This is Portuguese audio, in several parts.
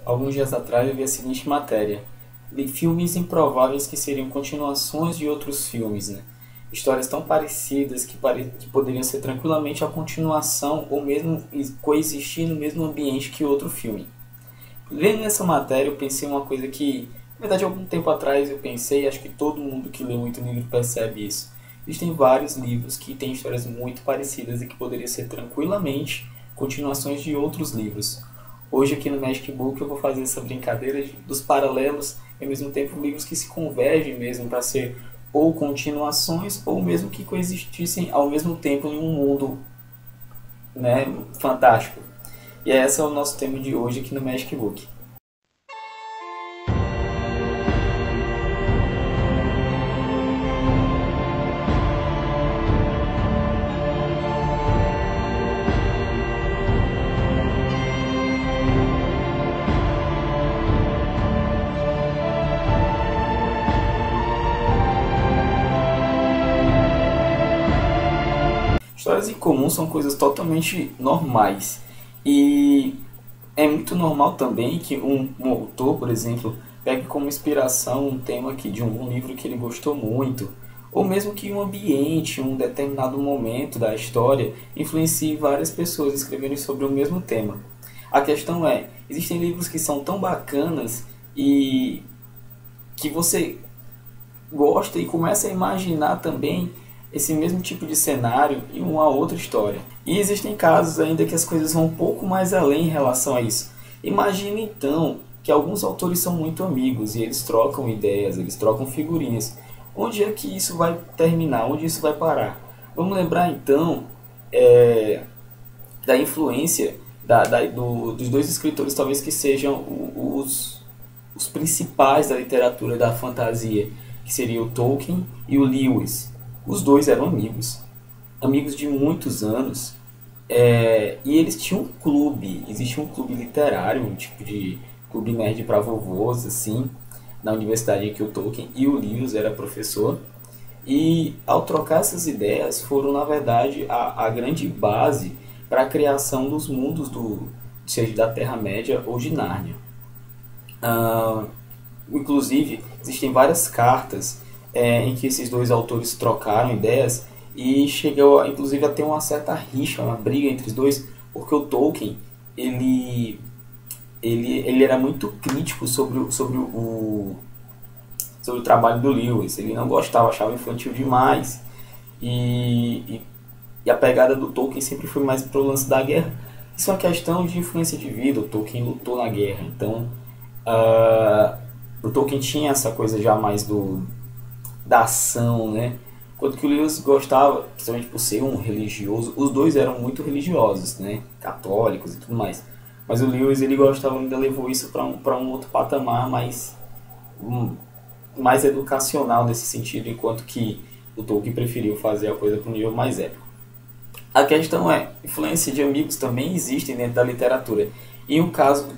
Alguns dias atrás eu vi a seguinte matéria: de filmes improváveis que seriam continuações de outros filmes, né? Histórias tão parecidas que poderiam ser tranquilamente a continuação ou mesmo coexistir no mesmo ambiente que outro filme. Lendo essa matéria eu pensei uma coisa que, na verdade, algum tempo atrás eu pensei, acho que todo mundo que lê muito livro percebe isso. Existem vários livros que têm histórias muito parecidas e que poderiam ser tranquilamente continuações de outros livros. Hoje aqui no Magic Book eu vou fazer essa brincadeira dos paralelos e ao mesmo tempo livros que se convergem mesmo para ser ou continuações ou mesmo que coexistissem ao mesmo tempo em um mundo, né, fantástico. E esse é o nosso tema de hoje aqui no Magic Book. Histórias em comum são coisas totalmente normais. E é muito normal também que um autor, por exemplo, pegue como inspiração um tema aqui de um livro que ele gostou muito, ou mesmo que um ambiente, um determinado momento da história influencie várias pessoas escreverem sobre o mesmo tema. A questão é, existem livros que são tão bacanas e que você gosta e começa a imaginar também esse mesmo tipo de cenário em uma outra história. E existem casos ainda que as coisas vão um pouco mais além em relação a isso. Imagine então que alguns autores são muito amigos e eles trocam ideias, eles trocam figurinhas. Onde é que isso vai terminar? Onde isso vai parar? Vamos lembrar então da influência dos dois escritores, talvez que sejam os principais da literatura da fantasia, que seria o Tolkien e o Lewis. Os dois eram amigos, amigos de muitos anos, e eles tinham um clube, existia um clube literário, um tipo de clube nerd para vovôs, assim, na universidade em que o Tolkien e o Lewis era professor. E ao trocar essas ideias foram, na verdade, a grande base para a criação dos mundos seja da Terra-média ou de Nárnia. Inclusive, existem várias cartas em que esses dois autores trocaram ideias e chegou, inclusive, a ter uma certa rixa, uma briga entre os dois, porque o Tolkien ele era muito crítico sobre o trabalho do Lewis. Ele não gostava, achava infantil demais. E a pegada do Tolkien sempre foi mais pro lance da guerra. Isso é uma questão de influência de vida. O Tolkien lutou na guerra. Então, o Tolkien tinha essa coisa já mais da ação, né? Enquanto que o Lewis gostava, principalmente por ser um religioso, os dois eram muito religiosos, né? Católicos e tudo mais. Mas o Lewis, ele gostava, ainda levou isso para um outro patamar mais educacional nesse sentido, enquanto que o Tolkien preferiu fazer a coisa para um nível mais épico. A questão é, influência de amigos também existe dentro da literatura. E um caso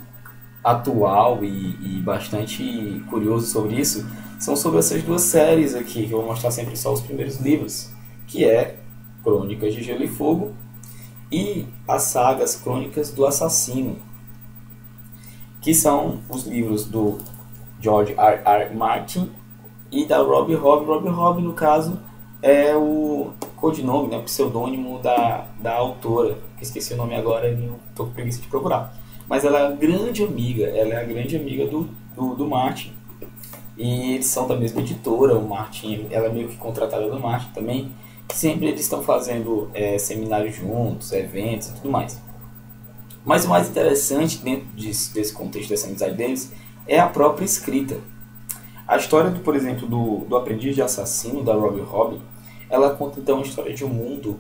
atual e bastante curioso sobre isso são sobre essas duas séries aqui, que eu vou mostrar sempre só os primeiros livros, que é Crônicas de Gelo e Fogo e as sagas Crônicas do Assassino, que são os livros do George R. R. Martin e da Robbie Robb. Robbie Robb, no caso, é o codinome, né, o pseudônimo da autora, que esqueci o nome agora e não estou com preguiça de procurar. Mas ela é a grande amiga, do Martin. E eles são da mesma editora, o Martin, ela é meio que contratada do Martin também. Sempre eles estão fazendo seminários juntos, eventos e tudo mais. Mas o mais interessante dentro desse contexto, dessa amizade deles, é a própria escrita. A história, por exemplo, do Aprendiz de Assassino, da Robbie Robb, ela conta então a história de um mundo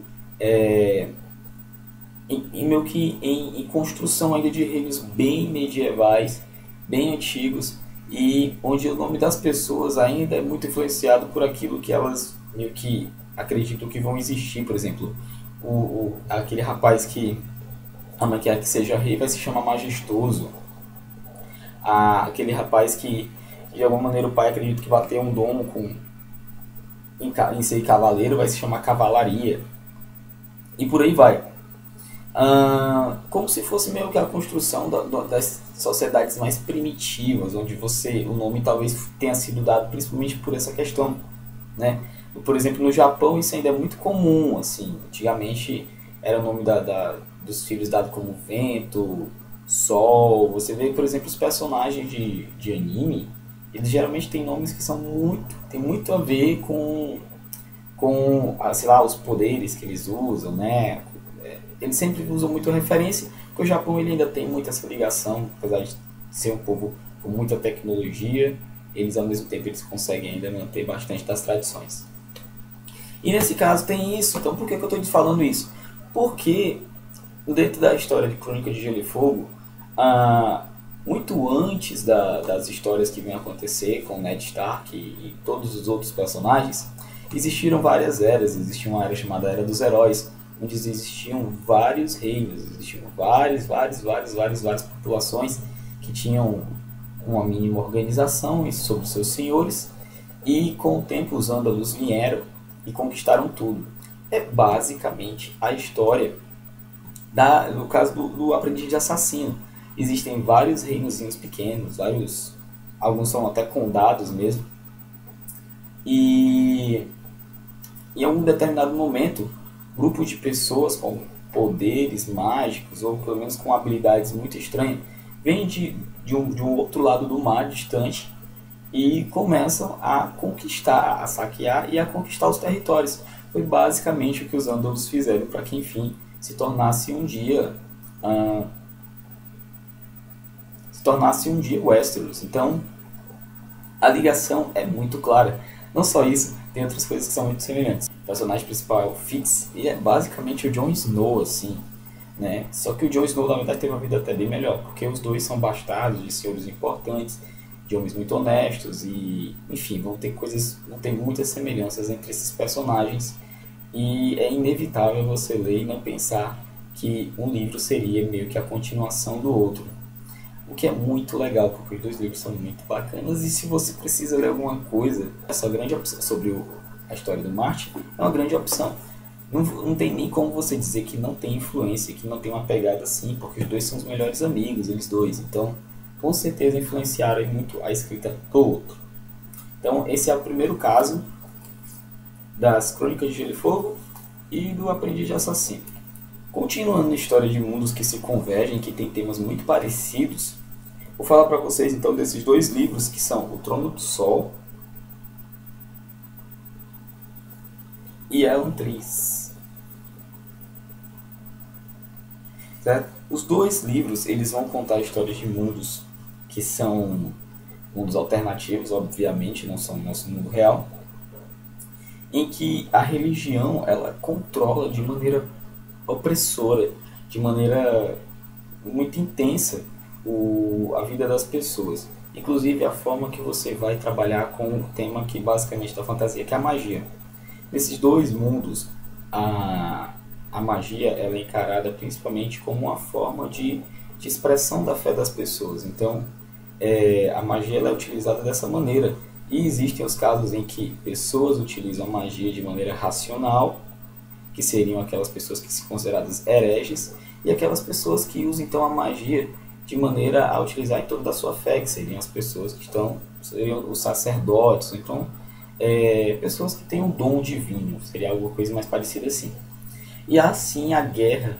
meio que em construção ainda de reinos bem medievais, bem antigos, e onde o nome das pessoas ainda é muito influenciado por aquilo que elas meio que acreditam que vão existir. Por exemplo, aquele rapaz que a mãe quer que seja rei vai se chamar Majestoso. Aquele rapaz que de alguma maneira o pai acredita que vai ter um domo em ser cavaleiro vai se chamar Cavalaria. E por aí vai. como se fosse meio que a construção das sociedades mais primitivas, onde o nome talvez tenha sido dado principalmente por essa questão, né? Por exemplo, no Japão isso ainda é muito comum, assim, antigamente era o nome dos filhos dado como vento, sol. Você vê, por exemplo, os personagens de anime, eles geralmente têm nomes que tem muito a ver sei lá, os poderes que eles usam, né? Eles sempre usam muito referência, porque o Japão ele ainda tem muito essa ligação, apesar de ser um povo com muita tecnologia, eles ao mesmo tempo eles conseguem ainda manter bastante das tradições. E nesse caso tem isso, então por que eu estou te falando isso? Porque dentro da história de Crônica de Gelo e Fogo, muito antes das histórias que vêm acontecer com Ned Stark e todos os outros personagens, existiram várias eras. Existia uma era chamada Era dos Heróis, onde existiam vários reinos, existiam várias populações que tinham uma mínima organização sobre seus senhores, e com o tempo os Ândalos vieram e conquistaram tudo. É basicamente a história no caso do Aprendiz de Assassino. Existem vários reinozinhos pequenos, alguns são até condados mesmo, e em algum determinado momento, grupos de pessoas com poderes mágicos, ou pelo menos com habilidades muito estranhas, vêm de um outro lado do mar distante e começam a conquistar, a saquear e a conquistar os territórios. Foi basicamente o que os Andals fizeram para que, enfim, se tornasse um dia Westeros. Então, a ligação é muito clara. Não só isso, tem outras coisas que são muito semelhantes. O personagem principal é o Fitz, e é basicamente o Jon Snow, assim, né? Só que o Jon Snow, na verdade, teve uma vida até bem melhor, porque os dois são bastardos de senhores importantes, de homens muito honestos, e, enfim, vão ter muitas semelhanças entre esses personagens, e é inevitável você ler e não pensar que um livro seria meio que a continuação do outro. O que é muito legal, porque os dois livros são muito bacanas, e se você precisa ler alguma coisa, essa grande opção sobre a história do Martin é uma grande opção. Não tem nem como você dizer que não tem influência, que não tem uma pegada assim, porque os dois são os melhores amigos, eles dois. Então, com certeza influenciaram muito a escrita do outro. Então, esse é o primeiro caso das Crônicas de Gelo e Fogo e do Aprendiz de Assassino. Continuando na história de mundos que se convergem, que tem temas muito parecidos, vou falar para vocês então desses dois livros que são O Trono do Sol e Elantris. Certo? Os dois livros eles vão contar histórias de mundos que são mundos alternativos, obviamente, não são o nosso mundo real, em que a religião ela controla de maneira opressora, de maneira muito intensa a vida das pessoas. Inclusive a forma que você vai trabalhar com o tema que basicamente da fantasia, que é a magia. Nesses dois mundos, a magia ela é encarada principalmente como uma forma de expressão da fé das pessoas. Então, a magia ela é utilizada dessa maneira. E existem os casos em que pessoas utilizam a magia de maneira racional, que seriam aquelas pessoas que são consideradas hereges, e aquelas pessoas que usam então a magia de maneira a utilizar em torno da sua fé, que seriam as pessoas que seriam os sacerdotes, então pessoas que têm um dom divino, seria alguma coisa mais parecida assim. E assim a guerra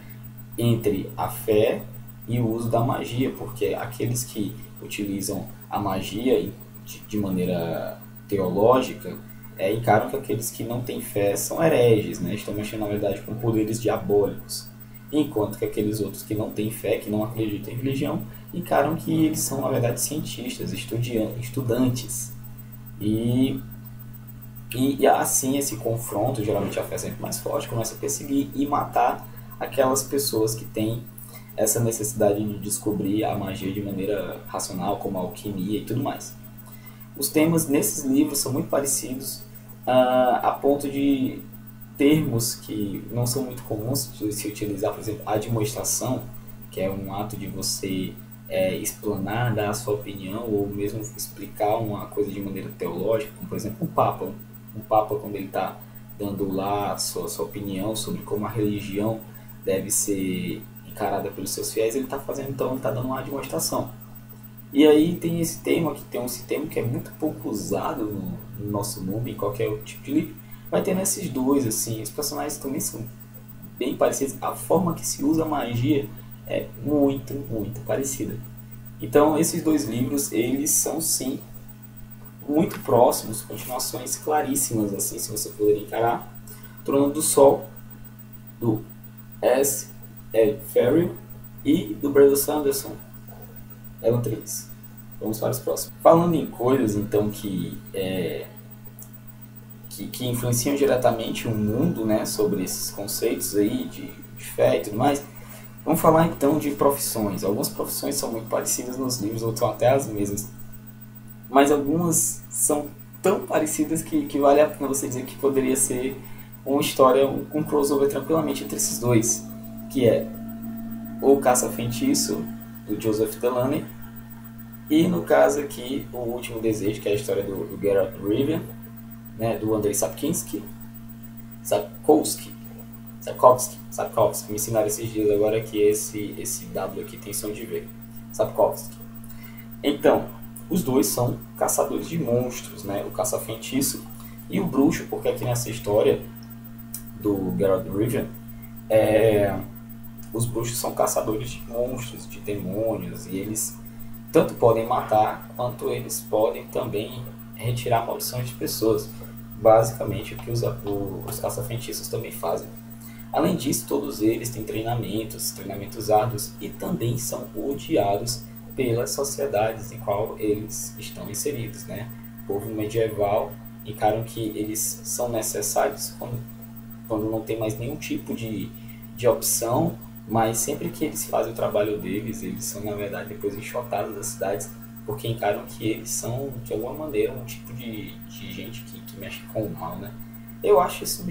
entre a fé e o uso da magia, porque aqueles que utilizam a magia de maneira teológica encaram que aqueles que não têm fé são hereges, né? Estão mexendo na verdade com poderes diabólicos, enquanto que aqueles outros que não têm fé, que não acreditam em religião, encaram que eles são na verdade cientistas, estudantes. E assim esse confronto, geralmente a fé é sempre mais forte, começa a perseguir e matar aquelas pessoas que têm essa necessidade de descobrir a magia de maneira racional, como a alquimia e tudo mais. Os temas nesses livros são muito parecidos, a ponto de termos que não são muito comuns de se utilizar, por exemplo, a admoestação, que é um ato de você explanar, dar a sua opinião, ou mesmo explicar uma coisa de maneira teológica, como por exemplo um papa quando ele está dando lá a sua opinião sobre como a religião deve ser encarada pelos seus fiéis, ele está fazendo, então ele está dando uma admoestação. E aí tem esse tema, que é muito pouco usado no nosso mundo, em qualquer tipo de livro, vai ter nesses dois, assim, os personagens também são bem parecidos, a forma que se usa a magia é muito, muito parecida. Então esses dois livros, eles são sim muito próximos, continuações claríssimas, assim, se você poderia encarar. Trono do Sol, do S. L. Ferrill e do Brandon Sanderson. Eram três. Vamos para os próximos. Falando em coisas, então, que influenciam diretamente o mundo, né, sobre esses conceitos aí de fé e tudo mais, vamos falar então de profissões. Algumas profissões são muito parecidas nos livros, outras são até as mesmas. Mas algumas são tão parecidas que vale a pena você dizer que poderia ser uma história, um crossover tranquilamente entre esses dois, que é o Caça-Feitiço, do Joseph Delaney, e no caso aqui, O Último Desejo, que é a história do Geralt de Rivia, né, do Andrei Sapkowski, me ensinaram esses dias agora que esse W aqui tem som de V, Sapkowski. Então, os dois são caçadores de monstros, né, o Caça-Feitiço e o Bruxo, porque aqui nessa história do Geralt de Rivia, os bruxos são caçadores de monstros, de demônios, e eles tanto podem matar, quanto eles podem também retirar maldições de pessoas. Basicamente o que os caça-feitiços também fazem. Além disso, todos eles têm treinamentos árduos, e também são odiados pelas sociedades em qual eles estão inseridos, né? O povo medieval encaram que eles são necessários quando não tem mais nenhum tipo de opção, mas sempre que eles fazem o trabalho deles, eles são, na verdade, depois enxotados das cidades, porque encaram que eles são, de alguma maneira, um tipo de gente que mexe com o mal, né? Eu acho isso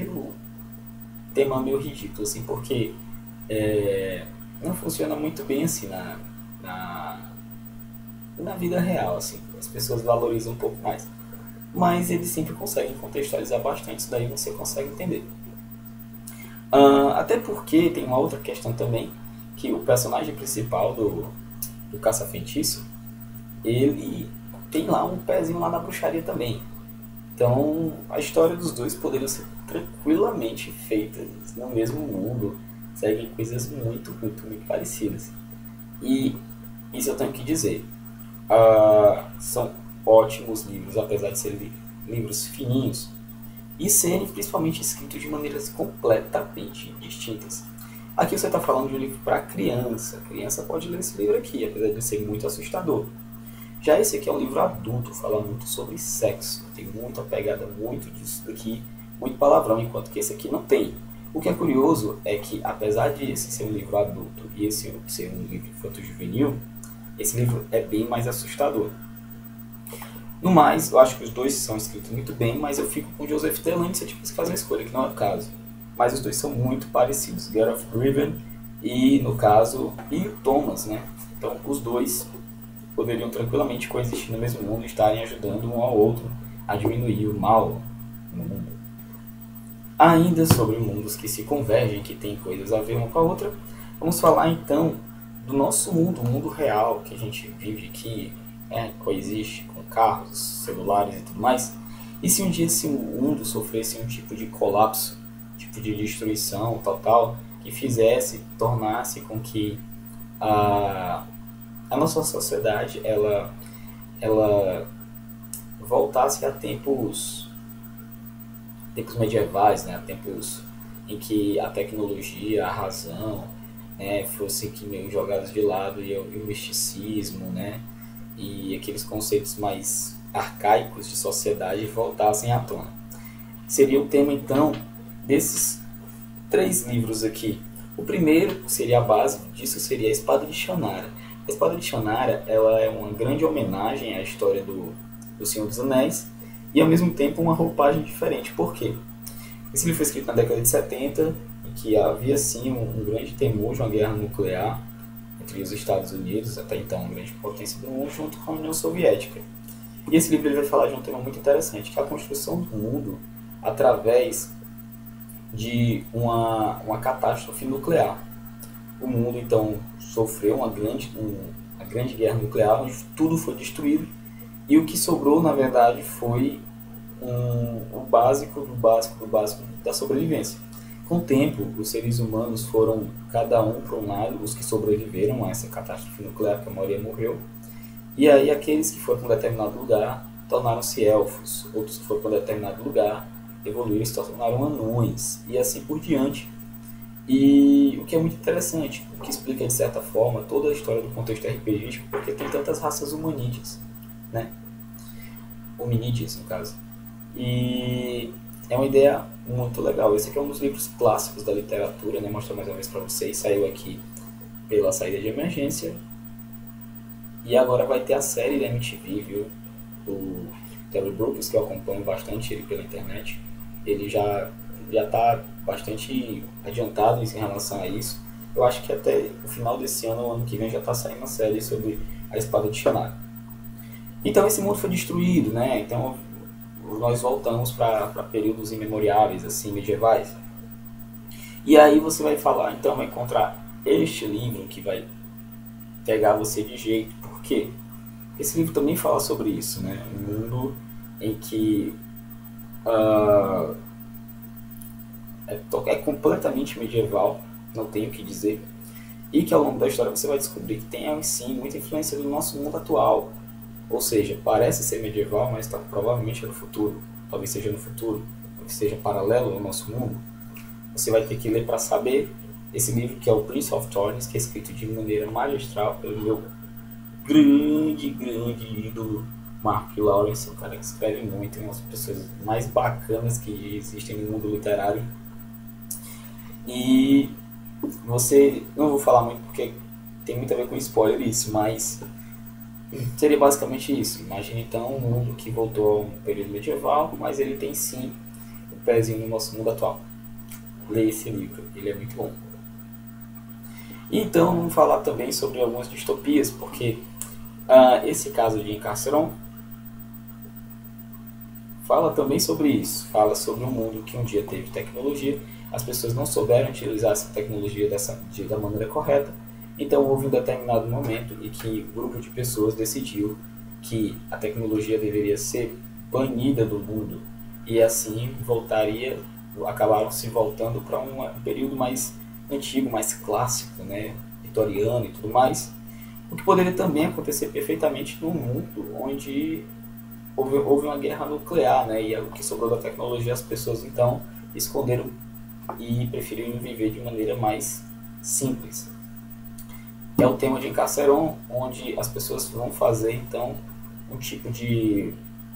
tema meio ridículo, assim, porque não funciona muito bem, assim, na vida real, assim. As pessoas valorizam um pouco mais. Mas eles sempre conseguem contextualizar bastante, isso daí você consegue entender. Até porque tem uma outra questão também, que o personagem principal do Caça-Feitiço, ele tem lá um pezinho lá na bruxaria também. Então a história dos dois poderia ser tranquilamente feitas no mesmo mundo, seguem coisas muito, muito, muito parecidas. E isso eu tenho que dizer, são ótimos livros, apesar de serem livros fininhos, e serem principalmente escritos de maneiras completamente distintas. Aqui você está falando de um livro para criança. A criança pode ler esse livro aqui, apesar de ser muito assustador. Já esse aqui é um livro adulto, fala muito sobre sexo, tem muita pegada, muito disso daqui, muito palavrão, enquanto que esse aqui não tem. O que é curioso é que, apesar de esse ser um livro adulto e esse ser um livro infanto-juvenil, esse livro é bem mais assustador. No mais, eu acho que os dois são escritos muito bem, mas eu fico com Joseph Delaney se eu tivesse que fazer uma escolha, que não é o caso. Mas os dois são muito parecidos, Geralt of Rivia e, no caso, e o Thomas, né? Então, os dois poderiam tranquilamente coexistir no mesmo mundo e estarem ajudando um ao outro a diminuir o mal no mundo. Ainda sobre mundos que se convergem, que têm coisas a ver uma com a outra, vamos falar então do nosso mundo, o mundo real que a gente vive aqui, coexiste com carros, celulares e tudo mais. E se um dia esse mundo sofresse um tipo de colapso, tipo de destruição total, que tornasse com que a nossa sociedade ela voltasse a tempos medievais, né? A tempos em que a tecnologia, a razão, né, fossem que meio jogados de lado, e o misticismo, né, e aqueles conceitos mais arcaicos de sociedade voltassem à tona. Seria o tema, então, desses 3 livros aqui. O primeiro seria a base disso, seria a Espada de Shannara. A Espada de Shannara, ela é uma grande homenagem à história do Senhor dos Anéis, e ao mesmo tempo uma roupagem diferente. Por quê? Esse livro foi escrito na década de 70, em que havia sim um grande temor de uma guerra nuclear entre os Estados Unidos, até então uma grande potência do mundo, junto com a União Soviética. E esse livro ele vai falar de um tema muito interessante, que é a construção do mundo através de uma catástrofe nuclear. O mundo então sofreu uma grande guerra nuclear, onde tudo foi destruído, e o que sobrou, na verdade, foi o básico do básico do básico da sobrevivência. Com o tempo, os seres humanos foram cada um para um lado, os que sobreviveram a essa catástrofe nuclear, que a maioria morreu, e aí aqueles que foram para um determinado lugar tornaram-se elfos, outros que foram para um determinado lugar evoluíram e se tornaram anões, e assim por diante. E o que é muito interessante, o que explica de certa forma toda a história do contexto RPGístico, porque tem tantas raças humanídeas, né? Hominídeas, no caso. E é uma ideia muito legal. Esse aqui é um dos livros clássicos da literatura, né? Mostrar mais uma vez para vocês. Saiu aqui pela saída de emergência. E agora vai ter a série da MTV, viu? O Terry Brooks, que eu acompanho bastante ele pela internet, ele já está bastante adiantado em relação a isso. Eu acho que até o final desse ano, o ano que vem, já está saindo uma série sobre a Espada de Shannara. Então esse mundo foi destruído, né? Então nós voltamos para períodos imemoriáveis, assim, medievais. E aí você vai falar, então vai encontrar este livro que vai pegar você de jeito. Por quê? Porque esse livro também fala sobre isso, né? Um mundo em que é completamente medieval, não tenho o que dizer, e que ao longo da história você vai descobrir que tem sim muita influência do nosso mundo atual. Ou seja, parece ser medieval, mas provavelmente é no futuro. Talvez seja no futuro, talvez seja paralelo ao nosso mundo. Você vai ter que ler para saber. Esse livro, que é o Prince of Thorns, que é escrito de maneira magistral pelo meu grande ídolo Mark Lawrence, um cara que escreve muito, uma das pessoas mais bacanas que existem no mundo literário. E você, não vou falar muito porque tem muito a ver com spoiler isso, mas seria basicamente isso. Imagine então um mundo que voltou a um período medieval, mas ele tem sim um pezinho no nosso mundo atual. Leia esse livro, ele é muito bom. Então vamos falar também sobre algumas distopias, porque esse caso de Encarceron fala também sobre isso. Fala sobre um mundo que um dia teve tecnologia, as pessoas não souberam utilizar essa tecnologia da maneira correta. Então houve um determinado momento em que um grupo de pessoas decidiu que a tecnologia deveria ser banida do mundo, e assim acabaram se voltando para um período mais antigo, mais clássico, né, vitoriano e tudo mais, o que poderia também acontecer perfeitamente num mundo onde houve uma guerra nuclear, né, e o que sobrou da tecnologia as pessoas então esconderam e preferiram viver de maneira mais simples. É o tema de Encarceron, onde as pessoas vão fazer então um tipo de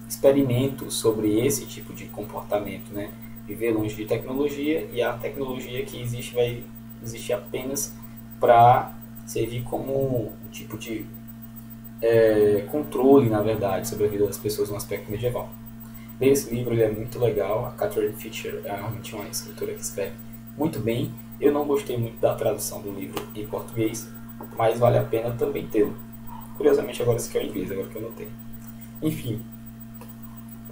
experimento sobre esse tipo de comportamento, né? Viver longe de tecnologia, e a tecnologia que existe vai existir apenas para servir como um tipo de controle, na verdade, sobre a vida das pessoas no aspecto medieval. Leia esse livro, ele é muito legal. A Catherine Fisher é realmente uma escritora que escreve muito bem. Eu não gostei muito da tradução do livro em português, mas vale a pena também tê-lo. Curiosamente agora esse aqui é o inglês, agora que eu notei. Enfim,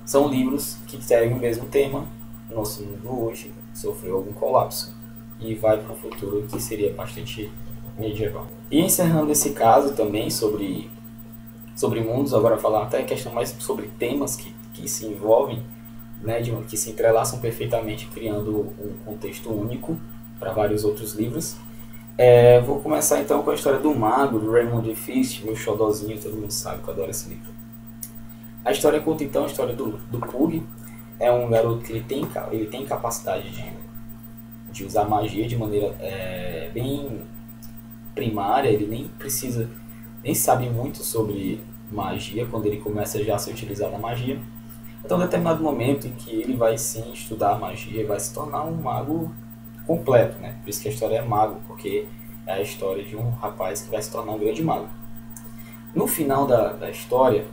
são livros que seguem o mesmo tema. O nosso mundo hoje sofreu algum colapso e vai para um futuro que seria bastante medieval. E encerrando esse caso também sobre mundos, agora falar até a questão mais sobre temas que se envolvem, né, que se entrelaçam perfeitamente, criando um contexto único para vários outros livros. Vou começar então com a história do Mago, do Raymond Fist, meu xodózinho, todo mundo sabe que eu adoro esse livro. A história conta então a história do Pug. É um garoto que ele tem capacidade de usar magia de maneira bem primária. Ele nem sabe muito sobre magia quando ele começa já a se utilizar da magia. Então, em determinado momento em que ele vai sim estudar a magia e vai se tornar um mago completo, né? Por isso que a história é mago, porque é a história de um rapaz que vai se tornar um grande mago. No final da história,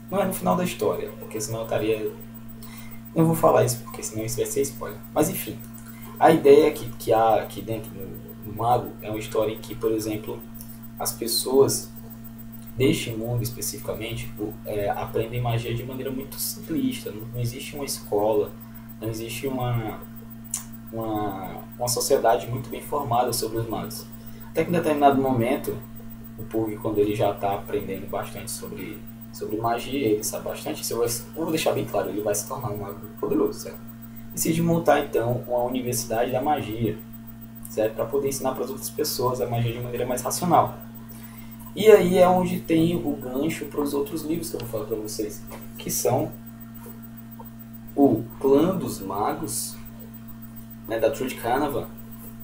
não é no final da história, porque senão eu estaria... Não vou falar isso, porque senão isso vai ser spoiler. Mas enfim, a ideia que há aqui dentro do mago é uma história em que, por exemplo, as pessoas deste mundo especificamente aprendem magia de maneira muito simplista. Não existe uma escola, não existe uma sociedade muito bem formada sobre os magos. Até que em determinado momento, o Pug, quando ele já está aprendendo bastante sobre magia, ele sabe bastante, eu vou deixar bem claro, ele vai se tornar um mago poderoso, certo? Decide montar então uma universidade da magia, certo? Para poder ensinar para as outras pessoas a magia de maneira mais racional. E aí é onde tem o gancho para os outros livros que eu vou falar para vocês, que são o Clã dos Magos, né, da Trude Canavan,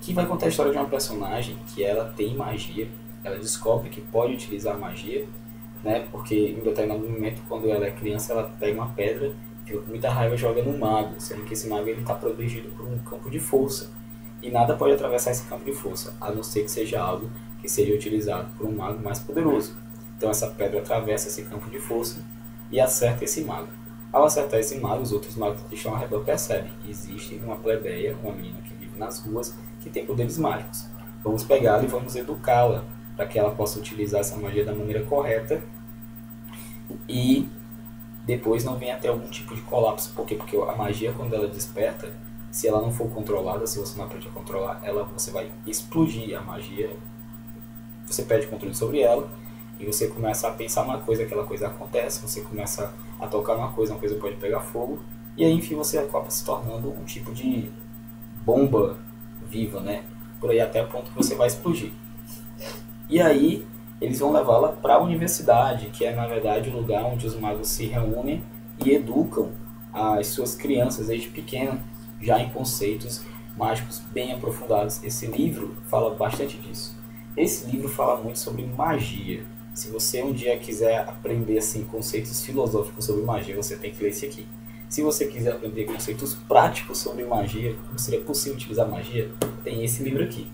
que vai contar a história de uma personagem que ela tem magia, ela descobre que pode utilizar magia, né, porque em determinado momento, quando ela é criança, ela pega uma pedra, fica com muita raiva e joga no mago, sendo que esse mago está protegido por um campo de força, e nada pode atravessar esse campo de força, a não ser que seja algo que seja utilizado por um mago mais poderoso. Então essa pedra atravessa esse campo de força e acerta esse mago. Ao acertar esse mago, os outros magos que estão ao redor percebem que existe uma plebeia, uma menina que vive nas ruas, que tem poderes mágicos. Vamos pegá-la e vamos educá-la para que ela possa utilizar essa magia da maneira correta e depois não venha até algum tipo de colapso. Por quê? Porque a magia, quando ela desperta, se ela não for controlada, se você não aprende a controlar ela, você vai explodir a magia. Você perde controle sobre ela e você começa a pensar uma coisa, aquela coisa acontece, você começa a tocar uma coisa pode pegar fogo, e aí enfim você acaba se tornando um tipo de bomba viva, né? Por aí até o ponto que você vai explodir. E aí eles vão levá-la para a universidade, que é na verdade o lugar onde os magos se reúnem e educam as suas crianças desde pequena, já em conceitos mágicos bem aprofundados. Esse livro fala bastante disso. Esse livro fala muito sobre magia. Se você um dia quiser aprender assim, conceitos filosóficos sobre magia, você tem que ler esse aqui. Se você quiser aprender conceitos práticos sobre magia, como seria possível utilizar magia, tem esse livro aqui.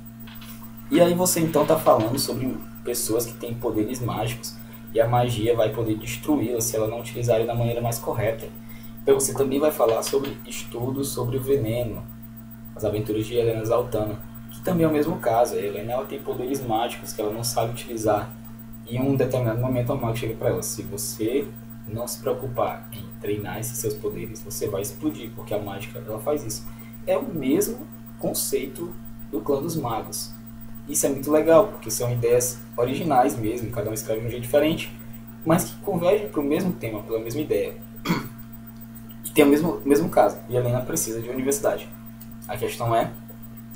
E aí você então está falando sobre pessoas que têm poderes mágicos e a magia vai poder destruí-las se ela não utilizarem da maneira mais correta. Então você também vai falar sobre estudos sobre o veneno, as aventuras de Helena Zaltana, que também é o mesmo caso. A Helena ela tem poderes mágicos que ela não sabe utilizar. E em um determinado momento a mago chega para ela: se você não se preocupar em treinar esses seus poderes, você vai explodir, porque a mágica ela faz isso. É o mesmo conceito do Clã dos Magos. Isso é muito legal, porque são ideias originais mesmo, cada um escreve de um jeito diferente, mas que convergem para o mesmo tema, pela mesma ideia. E tem o mesmo caso, e a Helena precisa de uma universidade. A questão é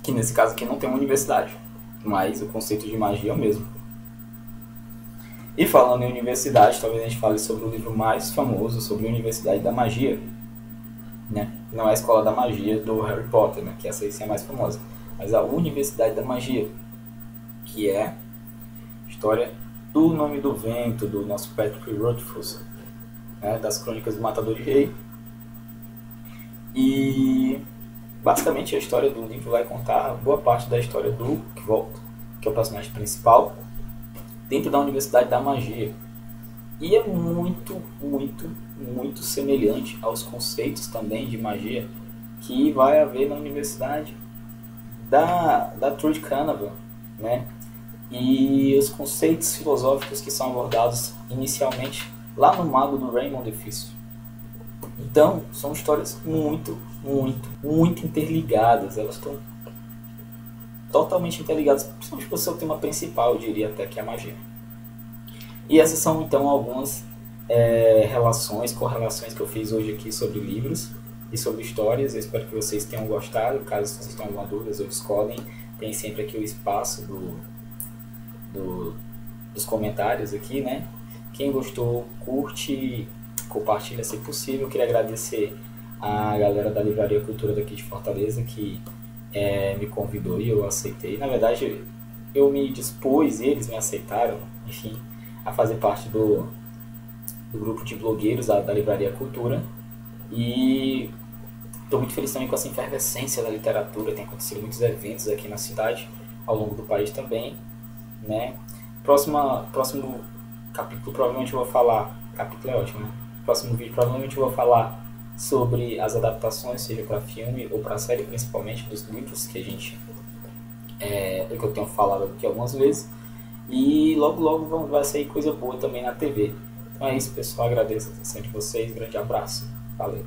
que nesse caso aqui não tem uma universidade, mas o conceito de magia é o mesmo. E falando em universidade, talvez a gente fale sobre o livro mais famoso sobre a Universidade da Magia, né? Não é a Escola da Magia do Harry Potter, né? Que essa aí sim é a mais famosa, mas a Universidade da Magia, que é a história do Nome do Vento, do nosso Patrick Rothfuss, né? Das Crônicas do Matador de Rei. E basicamente a história do livro vai contar boa parte da história do Kvothe, que é o personagem principal, dentro da Universidade da Magia. E é muito, muito, muito semelhante aos conceitos também de magia que vai haver na Universidade da Trude Canavan, né? E os conceitos filosóficos que são abordados inicialmente lá no Mago do Raymond Difícil. Então, são histórias muito, muito, muito interligadas. Elas estão totalmente interligadas, principalmente com o seu tema principal, eu diria até que é a magia. E essas são então algumas correlações que eu fiz hoje aqui sobre livros e sobre histórias. Eu espero que vocês tenham gostado. Caso vocês tenham alguma dúvida ou discordem, tem sempre aqui o espaço dos comentários aqui, né? Quem gostou, curte, compartilha se possível. Eu queria agradecer a galera da Livraria Cultura daqui de Fortaleza que me convidou e eu aceitei. Na verdade, eu me dispus e eles me aceitaram, enfim, a fazer parte do grupo de blogueiros da Livraria Cultura. E estou muito feliz também com essa efervescência da literatura. Tem acontecido muitos eventos aqui na cidade, ao longo do país também, né? Próximo capítulo provavelmente eu vou falar, capítulo é ótimo, né? Próximo vídeo provavelmente eu vou falar sobre as adaptações, seja para filme ou para série, principalmente dos livros que que eu tenho falado aqui algumas vezes. E logo vai sair coisa boa também na TV. Então é isso, pessoal. Agradeço a atenção de vocês. Grande abraço. Valeu.